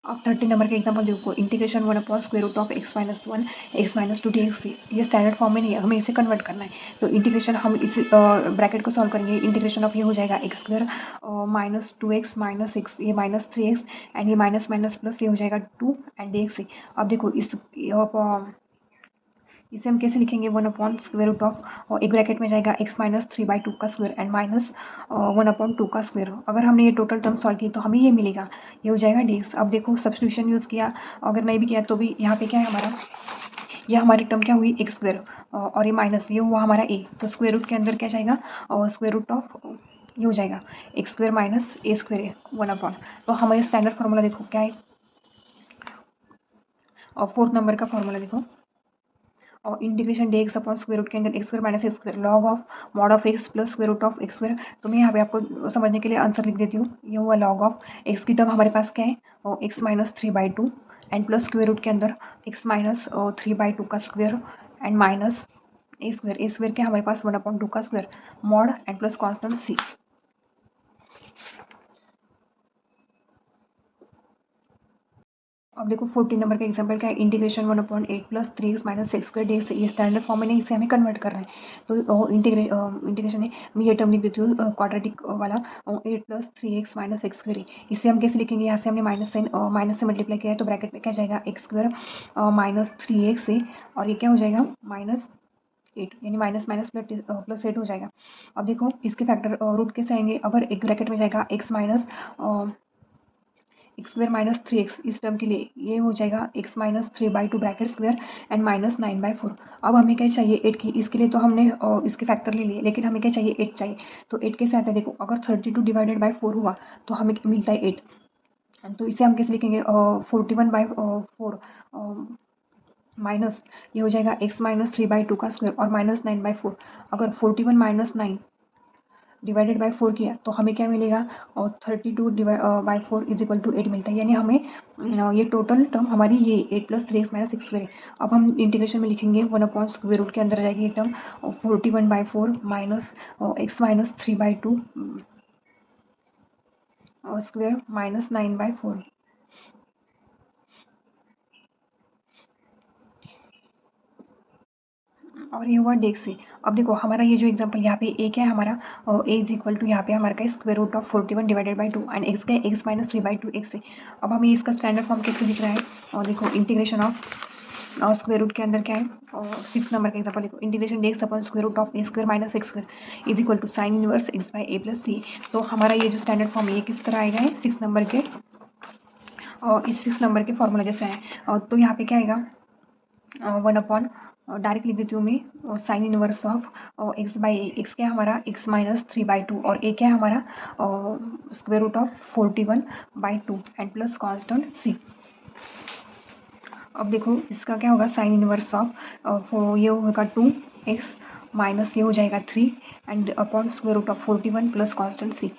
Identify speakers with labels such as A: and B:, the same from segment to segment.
A: अब 30 नंबर का एग्जाम्पल देखो, इंटीग्रेशन 1/√ऑफ x - 1 x - 2 dx। ये स्टैंडर्ड फॉर्म में नहीं है, हमें इसे कन्वर्ट करना है। तो इंटीग्रेशन हम इस ब्रैकेट को सॉल्व करेंगे। इंटीग्रेशन ऑफ ये हो जाएगा x स्क्वायर -2x - 6, ये -3x एंड ये माइनस माइनस प्लस ये हो जाएगा 2 एंड dx। अब देखो इसे हम कैसे लिखेंगे, 1/√ऑफ, और एक ब्रैकेट में जाएगा x - 3/2 का स्क्वायर एंड -1/2 का स्क्वायर। अगर हमने ये टोटल टर्म सॉल्व की तो हमें ये मिलेगा, ये हो जाएगा dx। अब देखो सब्स्टिट्यूशन यूज़ किया, अगर नहीं भी किया तो भी यहाँ पे क्या है हमारा, ये हमारी टर्म क्या हुई x स्क्वायर, और ये माइनस ये हुआ हमारा a, तो स्क्वायर रूट के अंदर क्या जाएगा, और स्क्वायर रूट ऑफ ये हो जाएगा x square minus a square 1/। तो हमारे स्टैंडर्ड फार्मूला देखो क्या है, और फोर्थ नंबर का फार्मूला देखो, और integration dx upon square root के अंदर x square minus a square log of mod of x plus square root of x square. तो मैं यहाँ पे आपको समझने के लिए आंसर लिख देती हूँ, ये हुआ लॉग ऑफ x की टर्म हमारे पास क्या है, और x - 3/2 and plus square root के अंदर x - 3/2 का square and minus a square क्या हमारे पास 1/2 का square mod and plus constant c। अब देखो 14 नंबर का एग्जांपल क्या है, integration 1/8 plus 3x minus 6 square dx। ये स्टैंडर्ड फॉर्म में नहीं, इसे हमें कन्वर्ट करना है। तो इंटीग्रेशन है, मैं ये टर्म लिख देती हूँ क्वाड्रेटिक वाला, 8 प्लस 3x माइनस 6 स्क्वायर। इसे हम कैसे लिखेंगे, यहाँ से हमने माइनस से मल्टीप्लाई किया है, तो ब्रैकेट में क्या जाएगा x स्क्वायर माइनस 3x है, और ये क्या हो जाएगा -8, यानी माइनस माइनस प्लस 8 हो जाएगा। अब देखो इसके फैक्टर रूट कैसे आएंगे, अगर एक ब्रैकेट में जाएगा x स्क्वायर माइनस 3x, इस टर्म के लिए ये हो जाएगा x minus 3/2 bracket square and minus 9/4। अब हमें क्या चाहिए 8 की, इसके लिए तो हमने इसके फैक्टर ले लिए, लेकिन हमें क्या चाहिए 8 चाहिए। तो 8 कैसे आता है देखो, अगर 32 डिवाइडेड बाई 4 हुआ तो हमें मिलता है 8। तो इसे हम कैसे लिखेंगे, 41/4 माइनस ये हो जाएगा x - 3/2 का स्क्वायर और -9/4। अगर 41 - 9 डिवाइडेड बाय 4 किया तो हमें क्या मिलेगा, और 32 बाई 4 इज इक्वल टू 8 मिलता है, यानी हमें ये टोटल टर्म हमारी ये 8 प्लस 3x माइनस 6 स्क्वायर है। अब हम इंटीग्रेशन में लिखेंगे 1 अपॉन स्क्वायर रूट के अंदर जाएगी ये टर्म, और 41/4 माइनस x - 3/2 और स्क्वायर माइनस 9/4, और ये हुआ डेक्स से। अब देखो हमारा ये जो एग्जांपल यहाँ पे a क्या है हमारा, a इज इक्वल टू यहाँ पे हमारा का square root of 41 divided by 2 and x का x माइनस 3/2 x है। अब हमें इसका स्टैंडर्ड फॉर्म कैसे दिख रहा है, और देखो इंटीग्रेशन ऑफ स्क्वायर रूट के अंदर क्या है, और 6 नंबर का एग्जांपल देखो, integration dx upon square root of a square minus x square is equal to sine inverse x by a plus c। तो हमारा ये जो स्टैंडर्ड फॉर्म है ये किस तरह आएगा है 6 नंबर के, और इस 6 नंबर के फॉर्मूला जैसे है। तो यहाँ पे क्या आएगा, 1 अपॉन डायरेक्ट लिख देती हूँ मैं, sign inverse of X by A. X क्या है हमारा x - 3/2 और a क्या है हमारा square root of 41/2 and plus constant c। अब देखो इसका क्या होगा, साइन इनवर्स ऑफ ये होगा 2x माइनस ये हो जाएगा 3 and upon square root of 41 plus constant c।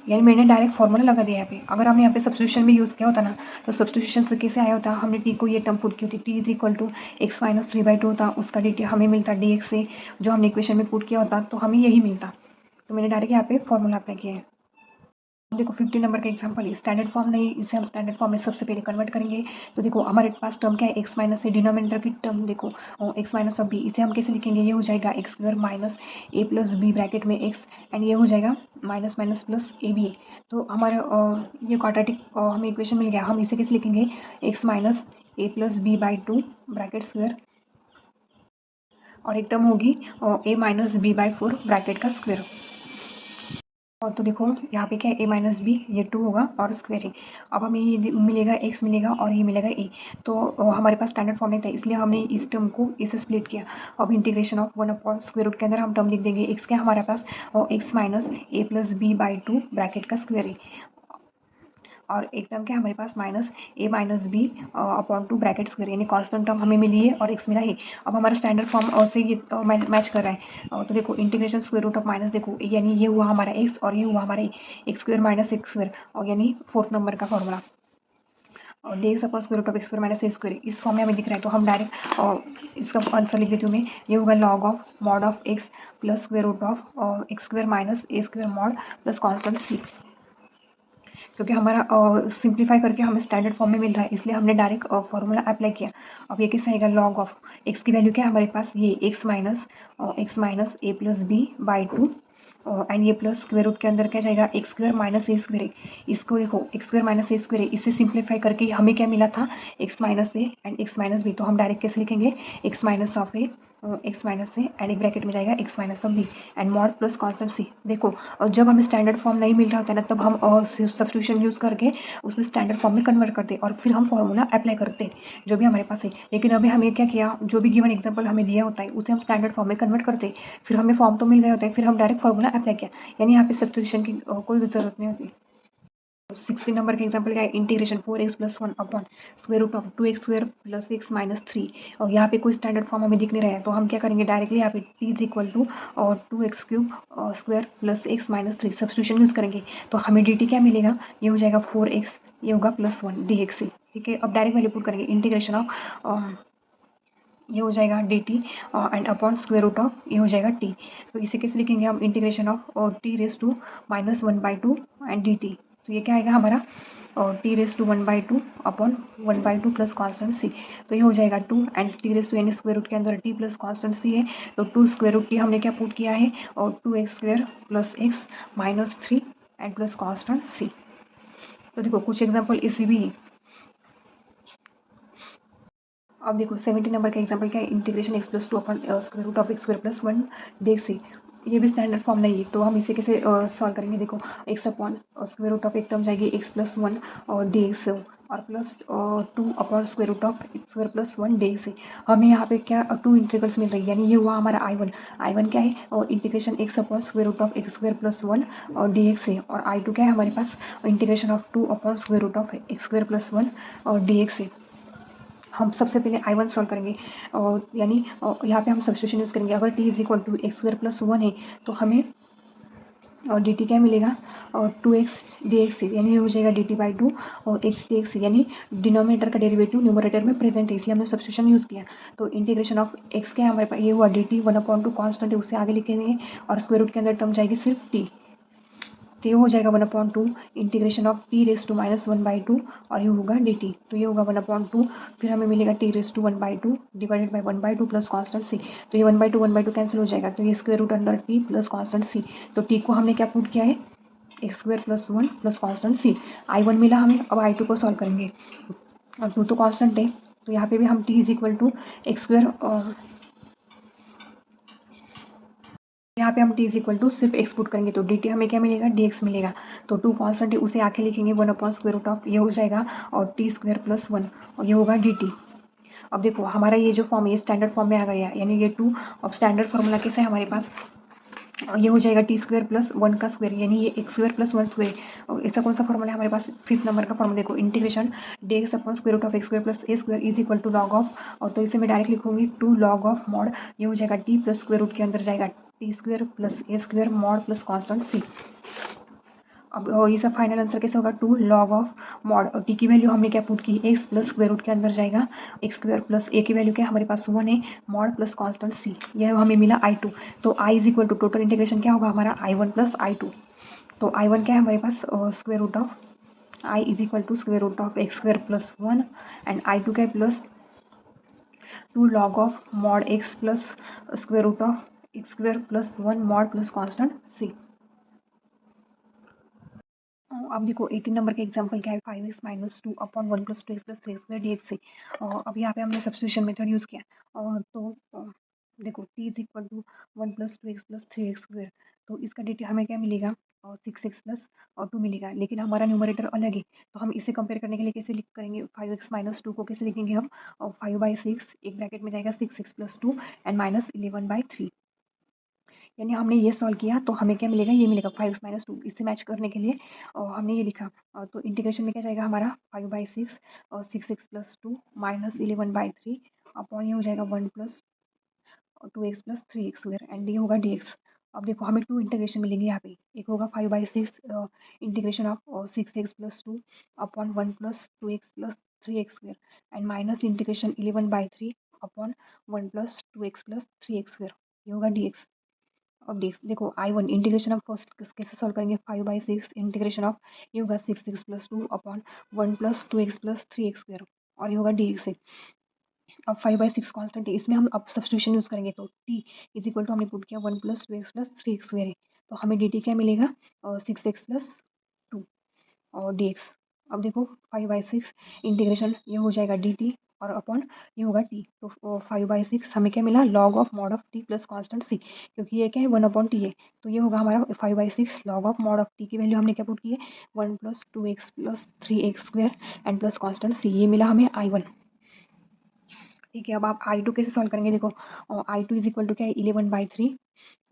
A: यानी मैंने डायरेक्ट फॉर्मूला लगा दिया यहाँ पे। अगर हमने यहाँ पे सब्स्टिट्यूशन भी यूज़ किया होता ना, तो सब्स्टिट्यूशन से कैसे आया होता, हमने टी को ये टर्म पुट की होती, t is equal to x - 3/2 होता, उसका डी हमें मिलता dx से, जो हमने इक्वेशन में पुट किया होता तो हमें यही मिलता। तो मैंने डायरेक्ट यहाँ पे फॉर्मूला अप्लाई किया है। देखो 50 नंबर का एग्जांपल है, स्टैंडर्ड फॉर्म नहीं, इसे हम स्टैंडर्ड फॉर्म में सबसे पहले कन्वर्ट करेंगे। तो देखो हमारे पास टर्म क्या है, x माइनस से डिनोमिनेटर की टर्म देखो, x माइनस ऑफ b, इसे हम कैसे लिखेंगे, ये हो जाएगा x square minus a plus b bracket में x एंड ये हो जाएगा minus minus plus a b. तो हमारे ये क्वाड्रेटिक हमें इक्वेशन मिल गया, हम इसे कैसे लिखेंगे, x minus a plus B by 2 bracket square, और एक टर्म होगी a minus b by 4 bracket का स्क्वायर। और तो देखो यहाँ पे क्या है, a माइनस बी, ये 2 होगा और स्क्वायर है। अब हमें ये मिलेगा x मिलेगा और ये मिलेगा a। तो हमारे पास स्टैंडर्ड फॉर्म नहीं था, इसलिए हमने इस टर्म को इसे स्प्लिट किया। अब integration of 1 upon square root के अंदर हम टर्म लिख देंगे, x क्या हमारे पास, और x minus a plus B by 2 bracket का स्क्वायर है, और एक टर्म क्या हमारे पास minus a minus B upon 2 bracket square, यानी कॉन्स्टेंट टर्म हमें मिली है और x मिला है। अब हमारा स्टैंडर्ड फॉर्म और से ये मैच कर रहा है। तो देखो integration square root of minus, देखो यानी ये हुआ हमारा x और ये हुआ हमारा x square minus x square, और यानी फोर्थ नंबर का फॉर्मूला, और dx upon square root of x square minus a square इस फॉर्म में हमें दिख रहा है। तो हम डायरेक्ट इसका आंसर लिख देती हूँ मैं, ये होगा log of mod of x plus square root of x square minus a square mod plus constant c। क्योंकि हमारा सिंप्लीफाई करके हमें स्टैंडर्ड फॉर्म में मिल रहा है, इसलिए हमने डायरेक्ट फॉर्मूला अप्लाई किया। अब ये कैसे आएगा, लॉग ऑफ एक्स की वैल्यू क्या है हमारे पास, ये x minus a plus B by two and ये प्लस स्क्वेयर रूट के अंदर क्या जाएगा, x square minus a square है। इसको देखो x square minus a square है, इसे सिंप्लीफाई करके हमें क्या मिला था, x minus a and x minus b. तो हम डायरेक्ट कैसे लिखेंगे, x minus of a x minus a and एक ब्रैकेट में जाएगा X minus of B and mod plus constant C. देखो और जब हमें स्टैंडर्ड फॉर्म नहीं मिल रहा होता है ना, तब हम सब्स्टिट्यूशन यूज़ करके उसमें स्टैंडर्ड फॉर्म में कन्वर्ट करते और फिर हम फॉर्मूला अप्लाई करते जो भी हमारे पास है। लेकिन अभी हमें क्या किया, जो भी गिवन एग्जाम्पल हमें दिया होता है उसे हम स्टैंडर्ड फॉर्म में कन्वर्ट करते, फिर हमें फॉर्म तो मिल गए होते हैं, फिर हम डायरेक्ट फॉर्मूला अप्लाई किया, यानी यहाँ पे सब्स्टिट्यूशन की कोई ज़रूरत नहीं होती। 16 नंबर का एग्जाम्पल क्या है, integration 4x plus 1 upon square root of 2x square plus x minus 3। और यहाँ पे कोई स्टैंडर्ड फॉर्म हमें दिख नहीं रहा है, तो हम क्या करेंगे, डायरेक्टली यहाँ पे t इज इक्वल टू और 2x cube square plus x minus 3 substitution use करेंगे। तो हमें dt क्या मिलेगा, ये हो जाएगा 4x, ये होगा प्लस 1 dx से। ठीक है, अब डायरेक्ट वैल्यू पुट करेंगे, इंटीग्रेशन ऑफ ये हो जाएगा dt and upon square root of ये हो जाएगा t। तो इसे कैसे लिखेंगे हम, इंटीग्रेशन ऑफ और T raise to minus 1/2 and dt। तो ये क्या आएगा हमारा, और T raise to 1/2 upon 1/2 plus constant सी। तो ये हो जाएगा 2 एंड टी रेस टू यानी स्क्वायर रूट के अंदर टी प्लस कॉन्स्टेंट सी है, तो 2 स्क्वायर रूट टी हमने क्या पुट किया है, और 2x square plus x minus 3 and plus constant सी। तो देखो कुछ एग्जाम्पल इसी भी है। अब देखो 70 नंबर का एग्जाम्पल क्या है, integration x plus two upon square root of x square plus 1 dx है। ये भी स्टैंडर्ड फॉर्म नहीं है, तो हम इसे कैसे सॉल्व करेंगे, देखो x upon square root of एक टर्म जाएगी एक्स प्लस 1 और dx और plus 2 upon square root of x square plus 1 dx है। हमें यहाँ पे क्या 2 इंटीग्रल्स मिल रही है, यानी ये हुआ हमारा I1 क्या है, और integration X upon square root of x square plus 1 और dx है, और I2 क्या है हमारे पास, integration of 2 upon square root of x square plus 1 और dx है। हम सबसे पहले I1 सॉल्व करेंगे, और यानी यहाँ पे हम सब्स्टिट्यूशन यूज़ करेंगे। अगर t is equal to x square plus 1 है, तो हमें और डी टी क्या मिलेगा, और 2x dx है, यानी ये हो जाएगा dt/2 और x dx, यानी डिनोमिनेटर का डेरिवेटिव न्यूमरेटर में प्रेजेंट है, इसलिए हमने सब्स्टिट्यूशन यूज़ किया। तो इंटीग्रेशन ऑफ x क्या है हमारे पास, ये हुआ dt 1/2 कॉन्स्टेंट है, उससे आगे लिखेंगे, और स्क्वायर रूट के अंदर टर्म जाएगी सिर्फ t। तो ये हो जाएगा 1/2 integration of t raise to minus 1/2 और ये होगा डी टी। तो ये होगा 1/2, फिर हमें मिलेगा T raise to 1/2 divided by 1/2 plus constant सी। तो ये 1/2 कैंसिल हो जाएगा, तो ये square root under T plus constant सी। तो टी को हमने क्या पुट किया है, x square plus 1 plus constant C. I1 मिला हमें, अब I2 को सॉल्व करेंगे, और 2 तो कॉन्स्टेंट है, तो यहाँ पे भी हम t is equal to x square, यहाँ पे हम t इज इक्वल टू सिर्फ x पुट करेंगे, तो dt हमें क्या मिलेगा, dx मिलेगा। तो 2 कॉन्स्टेंट है, उसे आके लिखेंगे 1 अपॉन स्क्वायर रूट ऑफ ये हो जाएगा, और टी स्क्वायर प्लस 1 और ये होगा dt। अब देखो हमारा ये जो फॉर्म है ये स्टैंडर्ड फॉर्म में आ गया, यानी ये 2। अब स्टैंडर्ड फॉर्मूला कैसे है हमारे पास, ये हो जाएगा टी स्क्वायर प्लस 1 का स्क्वायर, यानी ये एक्स स्क्वायर प्लस 1 स्क्वायर। और ऐसा कौन सा फॉर्मूला है हमारे पास, 5th नंबर का फॉर्मूला, देखो integration dx upon square root of x square plus a square is equal to log of, और तो इसे मैं डायरेक्ट लिखूंगी 2 लॉग ऑफ मॉड, ये हो जाएगा टी प्लस स्क्वायर रूट के अंदर जाएगा T square plus a square mod plus constant सी। अब ये सब फाइनल आंसर कैसे होगा, 2 लॉग ऑफ मॉड, और टी की वैल्यू हमने क्या पुट की, एक्स प्लस स्क्वायर रूट के अंदर जाएगा एक्स स्क्वायर प्लस ए की वैल्यू क्या है हमारे पास 1 है, मॉड प्लस कॉन्स्टेंट सी, यह हमें मिला I2। तो I is equal to total integration क्या होगा हमारा I1 प्लस I2। तो I1 क्या है हमारे पास, square root of I is equal to square root of x square plus 1 and I2 क्या है plus 2 log of mod X plus square root of x square plus 1 mod plus constant सी। अब देखो 18 नंबर का एग्जांपल क्या है, 5x minus 2 upon 1 plus 2x plus 3 square dx से। अब यहाँ पे हमने सब्स्टिट्यूशन मेथड यूज़ किया, तो देखो t is equal to 1 plus 2x plus 3x square, तो इसका dt हमें क्या मिलेगा, और 6x प्लस और 2 मिलेगा, लेकिन हमारा न्यूमरेटर अलग है, तो हम इसे कंपेयर करने के लिए कैसे लिख करेंगे, 5x माइनस 2 को कैसे लिखेंगे हम, और 5/6 एक ब्रैकेट में जाएगा 6x प्लस 2 एंड माइनस 11/3, यानी हमने ये सॉल्व किया तो हमें क्या मिलेगा, ये मिलेगा 5x माइनस 2, इससे मैच करने के लिए और हमने ये लिखा, तो इंटीग्रेशन में क्या जाएगा हमारा 5/6 और 6x प्लस 2 माइनस 11/3 अपॉन ये हो जाएगा 1 plus 2x plus 3x square and ये होगा dx। अब देखो हमें 2 इंटीग्रेशन मिलेंगे यहाँ पे, एक होगा 5/6 integration of 6x plus 2 upon 1 plus 2x plus 3x square and minus integration 11/3 upon 1 plus 2x plus 3x square, ये होगा dx। Of D x. देखो I1 इंटीग्रेशन ऑफ फर्स्ट कैसे सॉल्व करेंगे, 5/6 इंटीग्रेशन ऑफ ये होगा 6x plus 2 upon 1 plus 2x plus 3x square और ये होगा डी एक्स है। अब 5/6 कांस्टेंट है, इसमें हम अब सब्स्टिट्यूशन यूज़ करेंगे तो t इज इक्वल टू हमने पुट किया 1 plus 2x plus 3x square है, तो हमें dt क्या मिलेगा 6x प्लस 2 और dx। अब देखो 5/6 इंटीग्रेशन ये हो जाएगा dt और अपॉन ये होगा t, तो 5/6 हमें क्या मिला log of mod of t plus constant c, क्योंकि ये क्या है 1 अपॉन t है, तो ये होगा हमारा 5/6 log of mod of t की वैल्यू हमने क्या पुट की है 1 plus 2x plus 3x square and plus constant c, ये मिला हमें I1। ठीक है, अब आप I2 कैसे सॉल्व करेंगे, देखो I2 इज इक्वल टू क्या है 11/3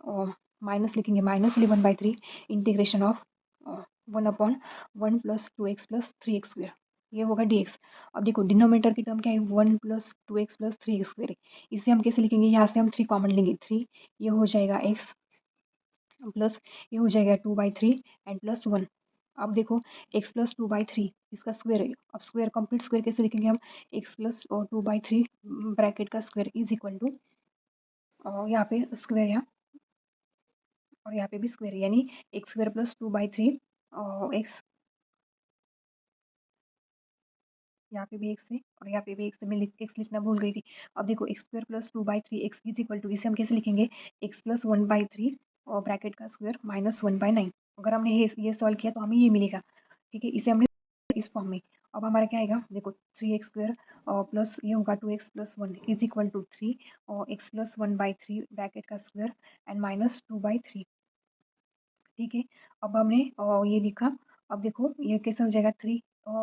A: और माइनस लिखेंगे -11/3 integration of 1 upon 1 plus 2x plus 3x square, ये होगा dx। अब देखो डिनोमिनेटर की टर्म क्या है 1 plus 2x plus 3x square है, इसे हम कैसे लिखेंगे, यहाँ से हम 3 कॉमन लेंगे, 3 ये हो जाएगा x प्लस ये हो जाएगा 2/3 एंड प्लस 1। अब देखो x प्लस 2/3 इसका स्क्वायर है, अब स्क्वायर कंप्लीट स्क्वायर कैसे लिखेंगे हम x प्लस 2/3 ब्रैकेट का स्क्वायर इज इक्वल टू यहाँ पे स्क्वायर यहाँ और यहाँ पे भी स्क्वायर, यानी एक्स स्क्वायर प्लस 2/3 एक्स, यहाँ पे भी एक्स है और यहाँ पे भी एक्स है, मैं एक्स लिखना भूल गई थी। अब देखो x square plus 2/3 x is equal to, इसे हम कैसे लिखेंगे एक्स प्लस 1/3 और ब्रैकेट का स्क्वायर माइनस 1/9। अगर हमने ये सॉल्व किया तो हमें ये मिलेगा। ठीक है, इसे हमने इस फॉर्म में। अब हमारा क्या आएगा देखो 3x स्क्वायर प्लस ये होगा 2x plus 1 is equal to 3 और एक्स प्लस 1/3 ब्रैकेट का स्क्वायर एंड माइनस 2/3। ठीक है, अब हमने ये लिखा। अब देखो ये कैसे हो जाएगा 3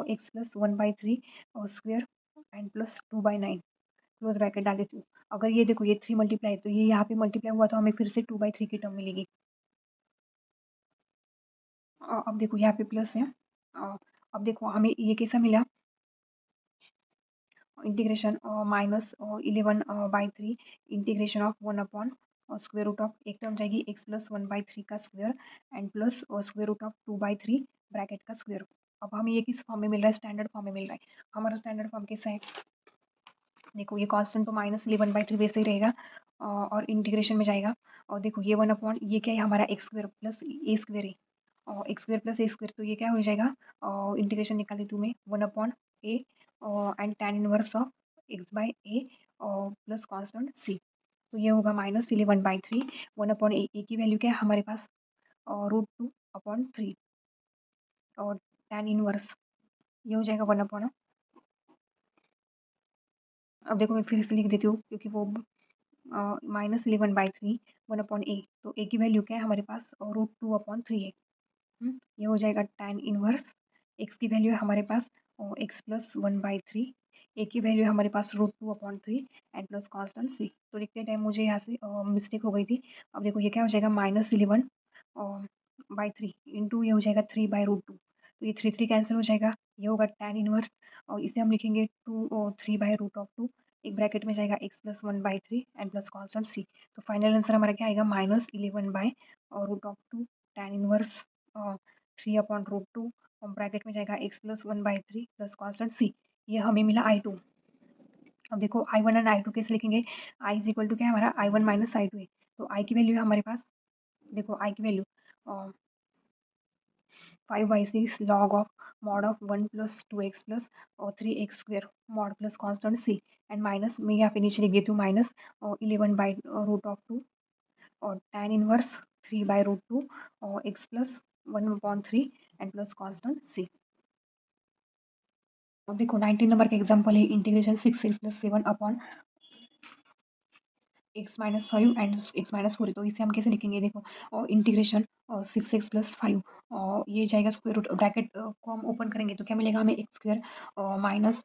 A: एक्स प्लस 1/3 और square and plus 2/9 close bracket डाल देती हूँ। अगर ये देखो ये 3 मल्टीप्लाई तो ये यहाँ पे मल्टीप्लाई हुआ तो हमें फिर से 2/3 की टर्म मिलेगी। अब देखो यहाँ पे प्लस है। अब देखो हमें ये कैसा मिला integration -11/3 integration of 1 upon square root of एक टर्म जाएगी x प्लस 1/3 का square and plus square root of 2/3 bracket का स्क्वायर। अब हमें ये किस फॉर्म में मिल रहा है, स्टैंडर्ड फॉर्म में मिल रहा है। हमारा स्टैंडर्ड फॉर्म कैसा है, देखो ये कांस्टेंट तो -11/3 वैसे ही रहेगा और इंटीग्रेशन में जाएगा और देखो ये 1 अपॉन ये क्या है हमारा x square plus a square है और x square plus a square, तो ये क्या हो जाएगा इंटीग्रेशन निकाल दी तुम्हें 1 upon A and tan inverse of X by A plus constant सी, तो ये होगा -11/3 1 अपॉन ए की वैल्यू क्या है हमारे पास √2/3 और tan इनवर्स ये हो जाएगा 1 अपॉन। अब देखो मैं फिर से लिख देती हूँ क्योंकि वो -11/3 1 अपॉन ए, तो ए की वैल्यू क्या है हमारे पास √2/3 है। ये हो जाएगा tan इनवर्स एक्स की वैल्यू है हमारे पास एक्स प्लस 1/3, ए की वैल्यू है हमारे पास √2/3 एंड प्लस कॉन्स्टेंट सी। तो लिखते टाइम मुझे यहाँ से मिस्टेक हो गई थी। अब देखो ये क्या हो जाएगा -11/3 इंटू ये हो जाएगा 3/√2, तो ये 3 3 कैंसिल हो जाएगा, ये होगा tan इनवर्स और इसे हम लिखेंगे 2 और 3/√2, एक ब्रैकेट में जाएगा x plus 1/3 and plus constant सी। तो फाइनल आंसर हमारा क्या आएगा -11/√2 tan इनवर्स 3/√2 और ब्रैकेट में जाएगा x plus 1/3 plus constant c, ये हमें मिला I2। अब देखो I1 एंड I2 कैसे लिखेंगे, I इज इक्वल टू क्या है हमारा I1 माइनस I2 है, तो I की वैल्यू है हमारे पास, देखो I की value 5/6 log of mod of 1 plus 2x plus और 3x square mod plus constant c and minus मैं यहाँ पे नीचे लिख देती हूँ -11/√2 और tan इनवर्स 3/√2 और x plus 1/3 and plus constant सी। अब देखो 19 नंबर का एग्जाम्पल है integration 6x plus 7 upon x-5 and x-4 है, तो इसे हम कैसे लिखेंगे देखो और इंटीग्रेशन 6x प्लस 5 और ये जाएगा स्क्वायर रूट ब्रैकेट को हम ओपन करेंगे तो क्या मिलेगा हमें x square minus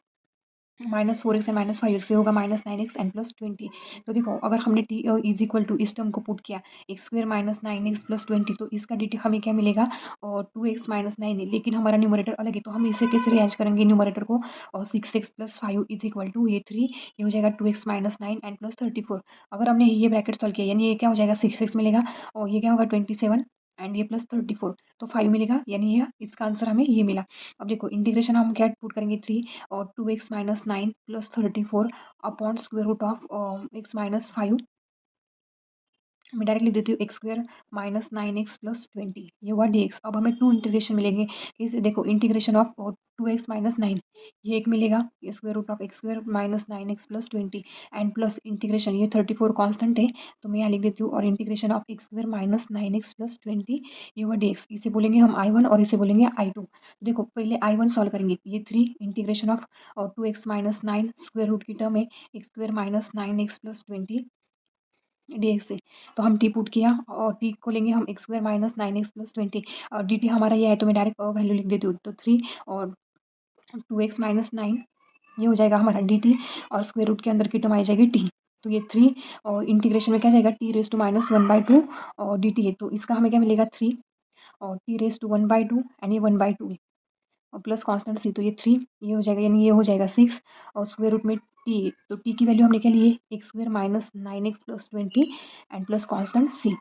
A: -4x and -5x, ये होगा -9x एंड प्लस 20। तो देखो अगर हमने t इज इक्वल टू इस टर्म को पुट किया एक्स स्क्वायर -9x प्लस 20, तो इसका dt हमें क्या मिलेगा और 2x माइनस 9 है, लेकिन हमारा न्यूमरेटर अलग है, तो हम इसे कैसे रियाज करेंगे न्यूमरेटर को और 6x plus 5 is equal to ये 3 ये हो जाएगा 2x माइनस 9 एंड प्लस 34। अगर हमने ये ब्रैकेट सॉल्व किया यानी ये क्या हो जाएगा 6x मिलेगा और ये क्या होगा 27 एंड ये प्लस 34, तो 5 मिलेगा, यानी ये इसका आंसर हमें ये मिला। अब देखो इंटीग्रेशन हम क्या पुट करेंगे 3 और 2x minus 9 plus 34 upon square root of x minus 5 मैं डायरेक्ट लिख देती हूँ एक्स स्क्वायर माइनस 9x+20 ये हुआ dx। अब हमें टू इंटीग्रेशन मिलेंगे। इसे देखो इंटीग्रेशन ऑफ 2x-9 ये एक मिलेगा, ये square root of x square minus 9x+20 and plus integration ये 34 कांस्टेंट है तो मैं यहाँ लिख देती हूँ, और integration of x square minus 9x+20 ये हुआ dx। इसे बोलेंगे हम I1 और इसे बोलेंगे I2। देखो पहले I1 सॉल्व करेंगे, ये 3 integration of 2x-9 square root की टर्म है x square minus 9x+20 dx से। तो हम टी पुट किया और टी को लेंगे हम एक्स स्क्वायर माइनस 9x+20 और डी टी हमारा ये है तो मैं डायरेक्ट वैल्यू लिख देती हूँ। तो 3 और 2x-9 ये हो जाएगा हमारा डी टी और स्क्वायर रूट के अंदर की टर्म आ जाएगी टी। तो ये 3 और इंटीग्रेशन में क्या जाएगा t⁻1/2 और डी टी है तो इसका हमें क्या मिलेगा 3 और t⁻1/2 एंड ये 1/2 है और प्लस कांस्टेंट सी तो ये 3 ये हो जाएगा, यानी ये हो जाएगा 6 और स्क्वायर रूट में टी तो टी की वैल्यू हमने क्या ली है x square minus 9x+20 and plus constant c.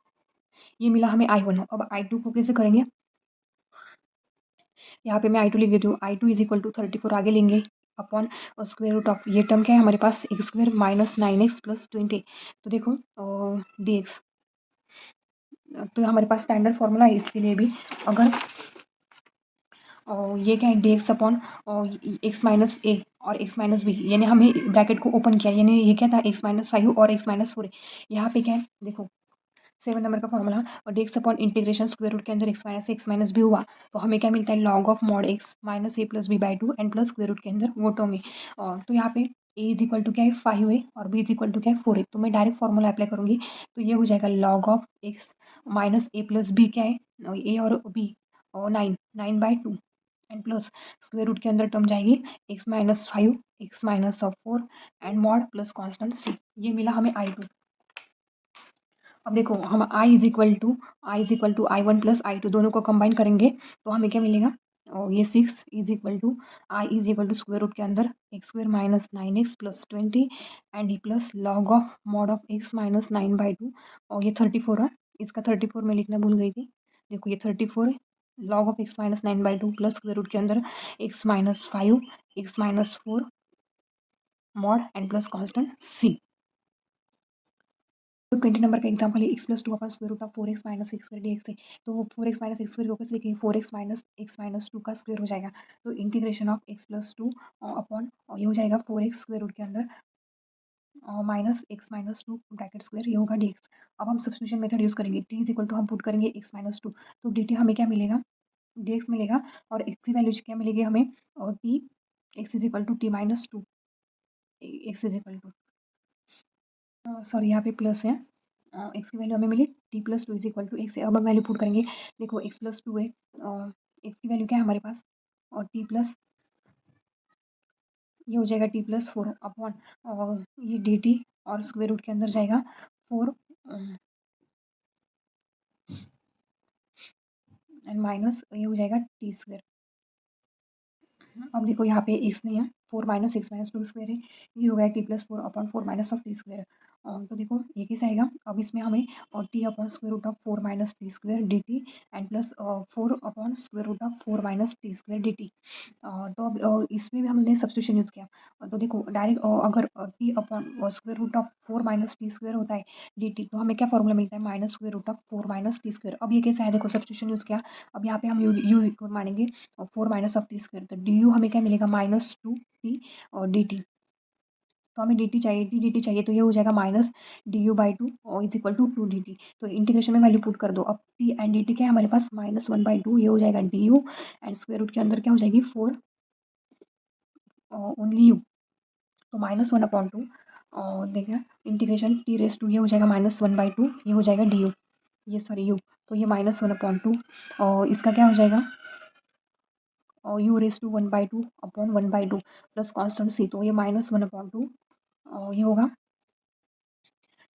A: ये मिला हमें I1। अब I2 को कैसे करेंगे, यहाँ पे मैं I2 लिख देती हूँ। I2 इज इक्वल टू 34 आगे लेंगे अपॉन स्क्वायर रूट ऑफ ये टर्म क्या है हमारे पास एक्स स्क्वायर माइनस 9x+20 तो देखो dx। तो हमारे पास स्टैंडर्ड फॉर्मूला है इसके लिए भी, अगर और ये क्या है dx अपॉन x-a और x-b, यानी हमें ब्रैकेट को ओपन किया, यानी ये क्या था x-5 और x-4 है। यहाँ पे क्या है देखो 7 नंबर का फॉर्मूला और dx upon integration square root के अंदर x-b हुआ तो हमें क्या मिलता है log of mod x minus a+b/2 and plus square root के अंदर वो टर्म है। और तो यहाँ पे a इज इक्वल टू क्या है 5 है और b इज इक्वल टू क्या है 4 है। तो मैं डायरेक्ट फॉर्मूला अप्लाई करूंगी तो ये हो जाएगा log of x minus a+b क्या है a और b और 9/2 एंड प्लस स्क्वायर रूट के अंदर टर्म जाएगी x-5 x-4 and mod plus constant c। ये मिला हमें I2। अब देखो हम I is equal to I1 plus I2 दोनों को कंबाइन करेंगे तो हमें क्या मिलेगा और ये 6 is equal to I is equal to square root के अंदर x square minus 9x+20 and e plus log of mod of x minus 9/2 और ये 34 है, इसका 34 में लिखना भूल गई थी। देखो ये 34 है log of x minus 9/2 plus square root के अंदर x-5 x-4 mod and plus constant c। तो 20 नंबर का एग्जाम्पल है x+2 upon square root of 4x minus x square dx है। तो 4x माइनस एक्स स्क्वायर को कैसे लिखेंगे 4x माइनस x -2 का स्क्वायर हो जाएगा। तो इंटीग्रेशन ऑफ x+2 अपॉन ये हो जाएगा 4x स्क्वायर रूट के अंदर माइनस x-2 ब्रैकेट स्क्वायर ये होगा dx। अब हम सब्स्टिट्यूशन मेथड यूज करेंगे t इज इक्वल टू हम पुट करेंगे x-2 तो dt हमें क्या मिलेगा dx मिलेगा और x की वैल्यू क्या मिलेगी हमें और t x is equal to t-2 x is equal to sorry यहाँ पे प्लस है एक्स की वैल्यू हमें मिली t+2 is equal to x. अब हम वैल्यू पुट करेंगे देखो x+2 है एक्स की वैल्यू क्या है हमारे पास और t प्लस ये हो जाएगा t+4 अपॉन और ये dt और स्क्वायर रूट के अंदर जाएगा 4 एंड माइनस ये हो जाएगा टी स्क्वायर। अब देखो यहाँ पे एक्स नहीं है 4 माइनस एक्स माइनस 2 स्क्वायर है ये हो गया t+4 upon 4 minus of t square. तो देखो ये कैसे आएगा अब इसमें हमें और t upon square root of 4 minus t square d t and plus 4 upon square root of 4 minus t square d t. तो अब इसमें भी हमने सब्स्टिट्यूशन यूज़ किया। तो देखो डायरेक्ट अगर t upon square root of 4 minus t square होता है डी टी तो हमें क्या फॉर्मूला मिलता है minus square root of 4 minus t square. अब ये कैसे है देखो सब्स्टिट्यूशन यूज़ किया। अब यहाँ पे हम यू मानेंगे और 4 माइनस ऑफ टी स्क्वायर तो डी यू हमें क्या मिलेगा -2t और डी टी। तो हमें डी टी चाहिए डी टी चाहिए तो ये हो जाएगा माइनस du/2 और इज इक्वल टू 2 dt। तो इंटीग्रेशन में वैल्यू पुट कर दो। अब टी एंड डी टी क्या है हमारे पास -1/2 ये हो जाएगा du एंड स्क्वायर रूट के अंदर क्या हो जाएगी 4 ओनली u तो -1/2 और देखिए इंटीग्रेशन t⁻2 ये हो जाएगा -1/2 ये हो जाएगा du ये सॉरी u तो ये -1/2 और इसका क्या हो जाएगा और u⁻1/2 upon 1/2 plus constant c तो ये -1/2 और ये होगा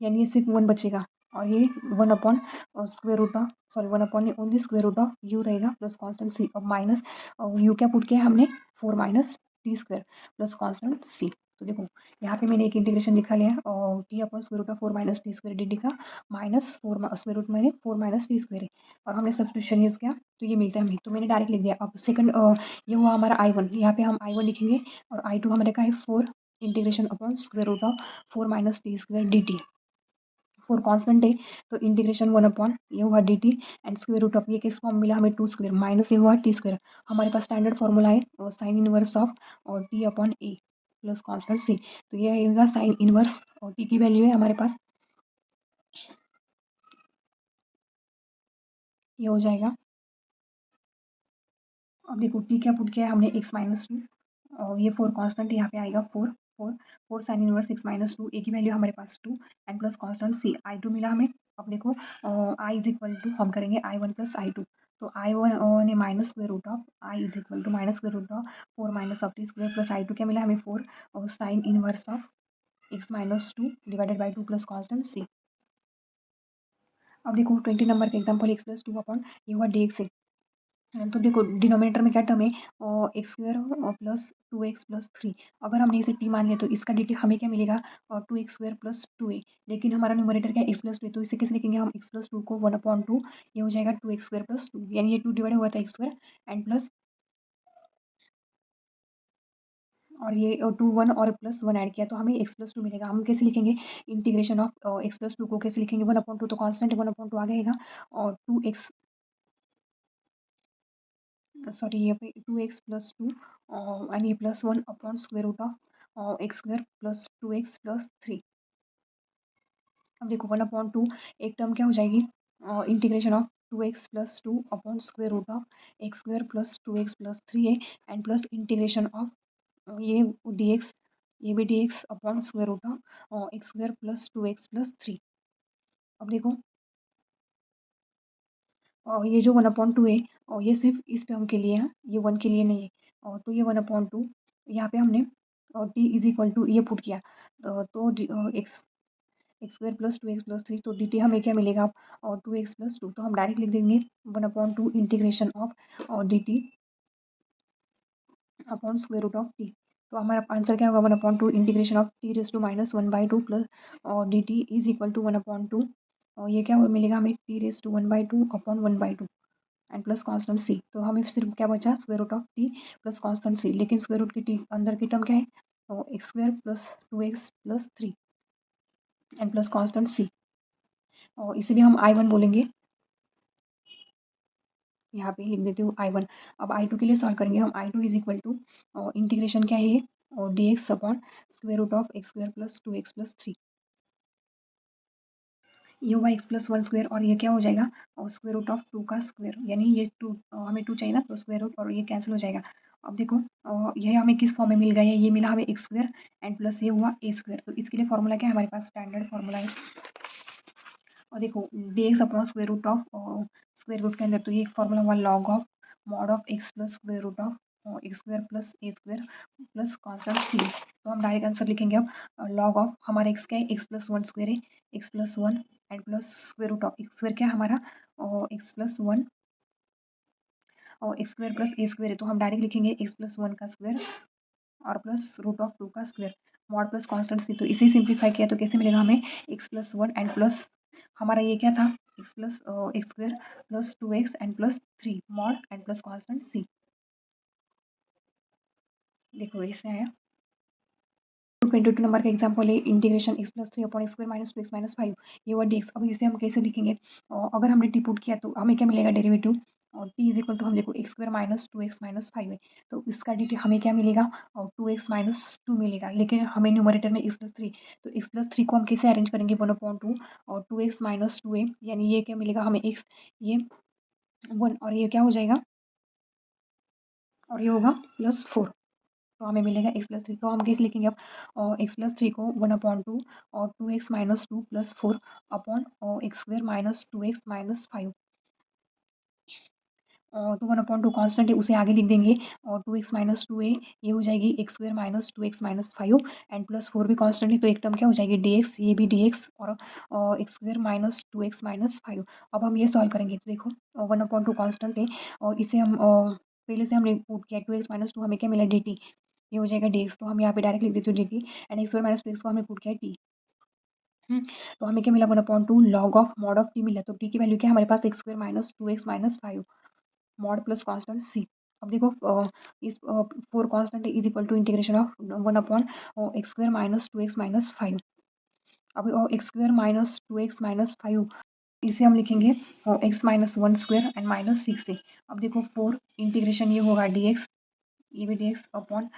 A: यानी ये सिर्फ 1 बचेगा और ये 1 upon square root of sorry 1 upon only square root of u रहेगा प्लस कांस्टेंट c। अब माइनस u क्या पुट किया हमने 4 minus t square plus constant c। तो देखो यहाँ पे मैंने एक इंटीग्रेशन लिखा लिया और t upon square root of 4 minus t square d t का माइनस 4 स्क्वायर रूट में 4 माइनस टी स्क्वायर है और हमने सब्स्टिट्यूशन यूज़ किया तो ये मिलता है हमें तो मैंने डायरेक्ट लिख दिया। अब सेकंड ये हुआ हमारा I1 यहाँ पे हम I1 लिखेंगे और I2 हमारे का है 4 integration upon square root of 4 minus t square d t four constant है तो इंटीग्रेशन 1 अपॉन ये हुआ dt and square root of ये किस फॉर्म मिला हमें 2 स्क्वायर माइनस ये हुआ t स्क्वायर। हमारे पास स्टैंडर्ड फॉर्मूला है साइन इनवर्स ऑफ और t अपॉन ए प्लस कांस्टेंट c। तो ये आएगा साइन इनवर्स और t की वैल्यू है हमारे पास ये हो जाएगा। अब देखो t क्या पुट किया है हमने x माइनस टू और ये फोर कांस्टेंट यहाँ पे आएगा four four four sine inverse x minus two a की वैल्यू हमारे पास 2 and plus constant c i2 मिला हमें। अब देखो i इज इक्वल टू हम करेंगे i1 प्लस i2 तो i1 ने minus square root of i is equal to minus square root of four minus of t square plus i2 क्या मिला हमें फोर और sine inverse of x minus two divided by two plus constant c। अब देखो 20 number का example x plus two upon ये हुआ dx है। तो देखो डिनोमिनेटर में क्या टर्म है x square plus 2x plus 3। अगर हमने इसे t मान लिया तो इसका dt हमें क्या मिलेगा और 2x स्क्वायर प्लस 2a। लेकिन हमारा न्यूमरेटर क्या है x प्लस टू, तो इसे कैसे लिखेंगे हम x प्लस टू को 1/2 ये हो जाएगा 2x स्क्वायर प्लस टू यानी ये 2 डिवाइड हुआ था x स्क्वायर एंड प्लस और ये 2 1 और प्लस 1 ऐड किया तो हमें x प्लस टू मिलेगा। हम कैसे लिखेंगे integration of x plus to को कैसे लिखेंगे 1/2 तो कॉन्स्टेंट 1/2 आ जाएगा और 2x सॉरी ये पे 2x प्लस टू एंड ये plus 1 upon square root of x square plus 2x plus 3। अब देखो 1/2 एक टर्म क्या हो जाएगी integration of 2x plus two upon square root of x square plus 2x plus 3 है एंड प्लस इंटीग्रेशन ऑफ ये dx ये भी dx upon square root of x square plus 2x plus 3। अब देखो और ये जो 1/2 है और ये सिर्फ इस टर्म के लिए है ये 1 के लिए नहीं है। और तो ये 1/2 यहाँ पे हमने और t इज इक्वल टू ये पुट किया तो x x square plus 2x plus 3 तो dt हमें क्या मिलेगा और 2x प्लस टू तो हम डायरेक्ट लिख देंगे 1/2 इंटीग्रेशन ऑफ और dt upon square root of t. तो हमारा आंसर क्या होगा 1/2 integration of t raise to minus 1/2 plus और d t is equal to 1/2 और ये क्या मिलेगा हमें t raise to 1/2 upon 1/2 and plus constant c. तो हमें सिर्फ क्या बचा square root of t plus constant c लेकिन स्क्वायर रूट की टी अंदर की टर्म क्या है x square plus 2x plus 3 and plus constant c और इसे भी हम I1 बोलेंगे। यहाँ पे लिख देती हूँ I1। अब I2 के लिए सॉल्व करेंगे हम I2 is equal to integration क्या है ये और d x upon square root of x square plus 2x plus 3 ये हुआ x प्लस 1 स्क्वायर और ये क्या हो जाएगा और स्क्वायर रूट ऑफ 2 का स्क्वायर यानी ये 2 हमें 2 चाहिए ना तो स्क्वायर रूट और ये कैंसिल हो जाएगा। अब देखो ये हमें किस फॉर्म में मिल गया है ये मिला हमें एक्स स्क्वायर एंड प्लस ये हुआ ए स्क्वायर। तो इसके लिए फॉर्मूला क्या है हमारे पास स्टैंडर्ड फॉर्मूला है और देखो d x upon square root of square root के अंदर तो ये फॉर्मूला हुआ log of mod of x plus square root of x square plus a square plus constant सी। तो हम डायरेक्ट आंसर लिखेंगे अब लॉग ऑफ हमारा एक्स क्या है एक्स प्लस 1 स्क्वायर है x plus 1 and plus square root of x square क्या है हमारा और एक्स प्लस 1 और x square plus a square है तो हम डायरेक्ट लिखेंगे एक्स प्लस 1 का स्क्वायर और प्लस रूट ऑफ 2 का square mod plus constant c. तो इसे सिंप्लीफाई किया तो कैसे मिलेगा हमें एक्स प्लस 1 एंड प्लस हमारा ये क्या था x plus x square plus 2x and plus 3 mod and plus constant c. देखो इससे आया 22 नंबर का एग्जाम्पल है integration x plus 3 upon x square minus 2x minus 5 ये हुआ dx। अब इसे हम कैसे लिखेंगे अगर हमने टी पुट किया तो हमें क्या मिलेगा डेरिवेटिव और t इज इक्वल टू हम देखो x square minus 2x minus 5 है तो इसका dt हमें क्या मिलेगा और 2x माइनस 2 मिलेगा लेकिन हमें न्यूमरेटर में x प्लस 3 तो x प्लस 3 को हम कैसे अरेंज करेंगे 1/2 और 2x माइनस 2 है यानी ये क्या मिलेगा हमें x ये 1 और ये क्या हो जाएगा और ये होगा प्लस 4 तो हमें मिलेगा एक्स प्लस 3। तो हम कैसे लिखेंगे अब और एक्स प्लस 3 को 1/2 और 2x माइनस 2 प्लस 4 अपॉन और x square minus 2x minus 5 तो 1/2 कांस्टेंट है उसे आगे लिख देंगे और 2x माइनस 2 है ये हो जाएगी x square minus 2x minus 5 and plus 4 भी कांस्टेंट है तो एक टर्म क्या हो जाएगी dx ये भी dx और x square minus 2x minus 5। अब हम ये सॉल्व करेंगे तो देखो 1/2 कांस्टेंट है और इसे हम पहले से हमने पुट किया 2x माइनस 2 हमें क्या मिला dt ये हो जाएगा dx। तो हम यहाँ पे डायरेक्ट लिख देते हैं dt and x square minus 2x को हमने पुट किया t तो हमें क्या मिला 1/2 log of mod of t मिला तो टी की वैल्यू क्या है हमारे पास x square minus 2x minus 5 mod plus constant c. अब देखो इस four constant is equal to integration of 1/x square minus 2x minus 5 अब x square minus 2x minus 5, इसे हम लिखेंगे x minus 1 square and minus 6 से। अब देखो 4 इंटीग्रेशन ये होगा dx, ये भी dx upon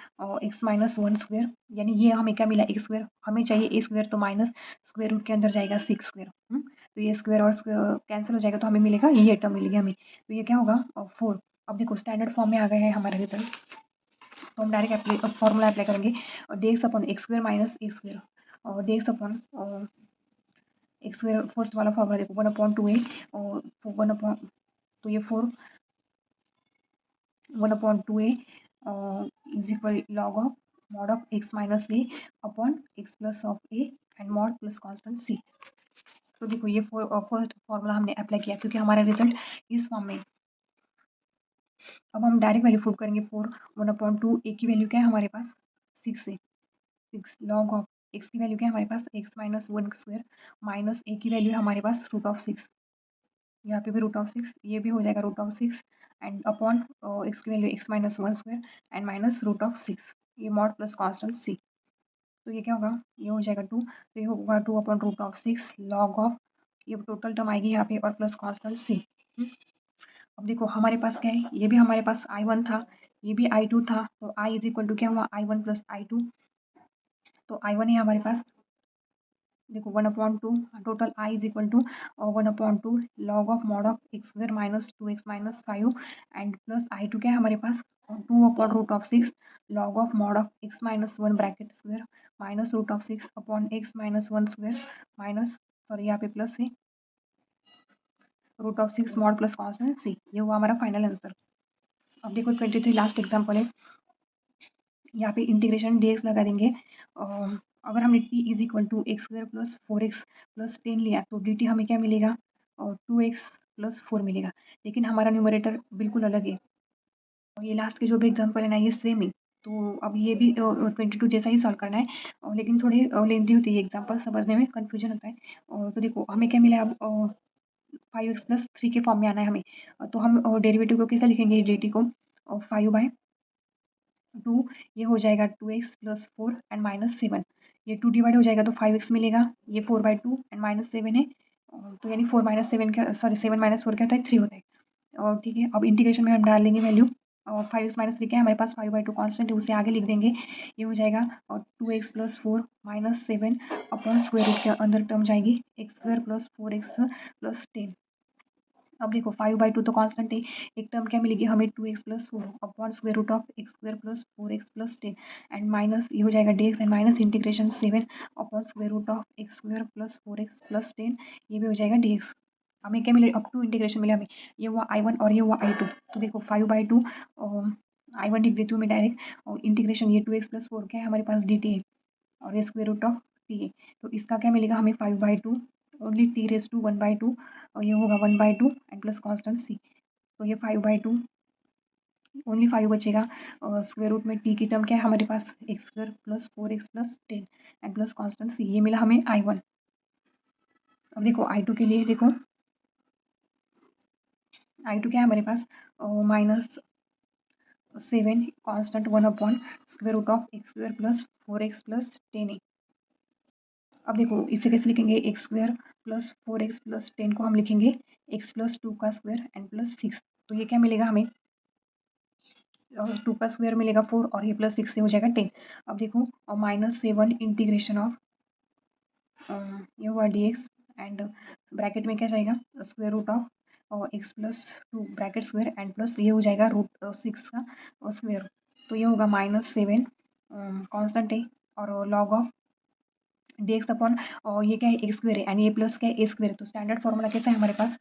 A: x minus 1 square, यानी ये हमें क्या मिला, एक्स स्क्वेयर, हमें चाहिए ए स्क्वेयर, तो माइनस स्क्वेयर रूट के अंदर जाएगा 6 स्क्वेयर। तो ये स्क्वेयर और कैंसिल हो जाएगा, तो हमें मिलेगा ये टर्म मिलेगी हमें, तो ये क्या होगा 4। अब देखो स्टैंडर्ड फॉर्म में आ गया है हमारा रिजल्ट, तो हम डायरेक्ट फॉर्मूला अप्लाई करेंगे, और d x upon x square minus a square, और d x upon x square first वाला फॉर्मूला देखो 1/2a, और 1 तो ये 4 1/2a is equal log of mod of x minus a upon x plus of a and mod plus constant सी। तो देखो ये first formula हमने अप्लाई किया क्योंकि हमारा रिजल्ट इस फॉर्म में। अब हम डायरेक्ट वैल्यू पुट करेंगे 4 1/2, ए की वैल्यू क्या है हमारे पास 6 है, 6 लॉग ऑफ एक्स की वैल्यू क्या है हमारे पास एक्स माइनस 1 स्क्वेयर माइनस ए की वैल्यू है हमारे पास √6, यहाँ पे भी √6, ये भी हो जाएगा √6 एंड अपॉन एक्स की value x minus 1 square and minus √6, ये मॉड प्लस कॉन्स्टेंट सी। तो ये क्या होगा, ये हो जाएगा 2, तो ये होगा 2/√6 लॉग ऑफ, ये टोटल टर्म आएगी यहाँ पे और प्लस कॉन्स्टेंट सी। अब देखो हमारे पास क्या है, ये भी हमारे पास I1 था, ये भी I2 था, तो I इज इक्वल टू क्या हुआ I1 प्लस I2, तो I1 है हमारे पास, देखो 1/2 total I is equal to 1/2 log of mod of x square minus 2x minus 5 and plus I2 क्या है हमारे पास 2/√6 log of mod of x minus 1 bracket square minus √6 upon x minus 1 square minus, sorry यहाँ पे plus है √6 mod plus constant c, ये हुआ हमारा फाइनल आंसर। अब देखो 23 लास्ट एग्जाम्पल है, यहाँ पे इंटीग्रेशन dx लगा देंगे, अगर हमने t is equal to x square plus 4x plus 10 लिया तो dt हमें क्या मिलेगा और 2x प्लस 4 मिलेगा, लेकिन हमारा न्यूमरेटर बिल्कुल अलग है, और ये लास्ट के जो भी एग्जाम्पल है ना ये सेम है। तो अब ये भी 22 जैसा ही सॉल्व करना है, लेकिन थोड़ी लेंथी होती है एग्जाम्पल, समझने में कन्फ्यूजन होता है। तो देखो हमें क्या मिला अब 5x प्लस 3 के फॉर्म में आना है हमें, तो हम डेरिवेटिव को कैसे लिखेंगे dt को 5/2, ये हो जाएगा 2x प्लस 4 एंड माइनस 7, ये 2 डिवाइड हो जाएगा तो 5x मिलेगा, ये 4/2 एंड माइनस 7 है, तो यानी 4 माइनस 7 क्या, सॉरी 7 माइनस 4 क्या होता है 3 होता है, और ठीक है अब इंटीग्रेशन में हम डाल देंगे वैल्यू, और 5x माइनस 3 क्या है हमारे पास 5/2 कॉन्स्टेंट है, उसे आगे लिख देंगे, ये हो जाएगा और 2x plus 4 minus 7 upon square root के अंदर टर्म जाएगी x square plus 4x plus 10। अब देखो 5/2 तो कांस्टेंट है, एक टर्म क्या मिलेगी हमें 2x plus 4 upon square root of x square plus 4x plus 10 and minus, ये हो जाएगा dx and minus integration 7 upon square root of x square plus 4x plus 10, ये भी हो जाएगा dx। हमें क्या मिले, अप टू इंटीग्रेशन मिले हमें, ये हुआ I1 और ये हुआ I2, तो देखो 5/2 I1 लिख देती हूँ मैं डायरेक्ट, और इंटीग्रेशन ये 2x प्लस 4 क्या है हमारे पास dt है, और ये स्क्वायर रूट ऑफ t है, तो इसका क्या मिलेगा हमें 5/2 ओनली t⁻1/2, और ये होगा 1/2 एंड प्लस कॉन्स्टेंट सी, तो ये 5/2 ओनली 5 बचेगा, और स्क्वायर रूट में t की टर्म क्या है हमारे पास x square plus 4x plus 10 and plus constant c, ये मिला हमें I1। अब देखो I2 के लिए देखो I2 क्या है हमारे पास -7 constant 1 upon square root of x square plus 4x plus 10 है। अब देखो इसे कैसे लिखेंगे, x square plus 4x plus 10 को हम लिखेंगे x प्लस 2 का स्क्वायर एंड प्लस 6, तो ये क्या मिलेगा हमें 2 का स्क्वायर मिलेगा 4 और ये प्लस 6 से हो जाएगा 10। अब देखो और -7 इंटीग्रेशन ऑफ ये हुआ dx एंड ब्रैकेट में क्या जाएगा स्क्वायर रूट ऑफ और x plus 2 bracket square and plus ये हो जाएगा √6 का स्क्वायर, तो ये होगा -7 कांस्टेंट है और लॉग ऑफ dx अपॉन, और ये क्या है एक्स स्क्वायर है एंड ये प्लस क्या है ए स्क्वायर, तो स्टैंडर्ड फॉर्मूला कैसा है हमारे पास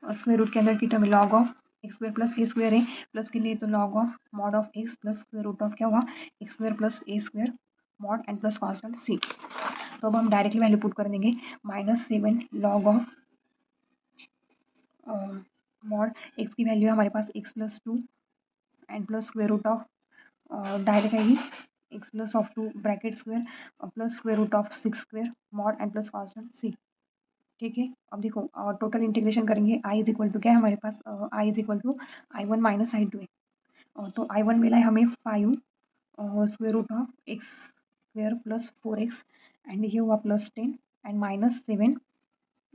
A: स्क्वायर रूट के अंदर की term log of x square plus a square है, प्लस के लिए तो log of mod of x plus square root of क्या हुआ x square plus a square mod and plus constant सी। तो अब हम डायरेक्टली वैल्यू पुट कर देंगे -7 लॉग ऑफ मॉड एक्स की वैल्यू है हमारे पास x plus 2 and plus square root of direct आएगी x plus of 2 bracket square plus square root of 6 square mod and plus constant c. ठीक है अब देखो टोटल इंटीग्रेशन करेंगे आई इज इक्वल टू क्या है हमारे पास I is equal to I1 minus I2 है, तो I1 मिला है हमें 5 square root of x square plus 4x and ये हुआ +10 एंड -7।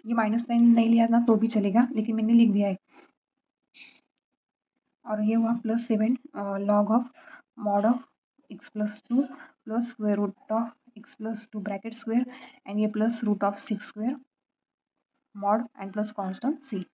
A: ये -10 नहीं लिया ना तो भी चलेगा, लेकिन मैंने लिख दिया है। और ये हुआ +7 log of mod of x+2 plus square root of x+2 bracket square and ये plus root of 6 square mod and plus constant c।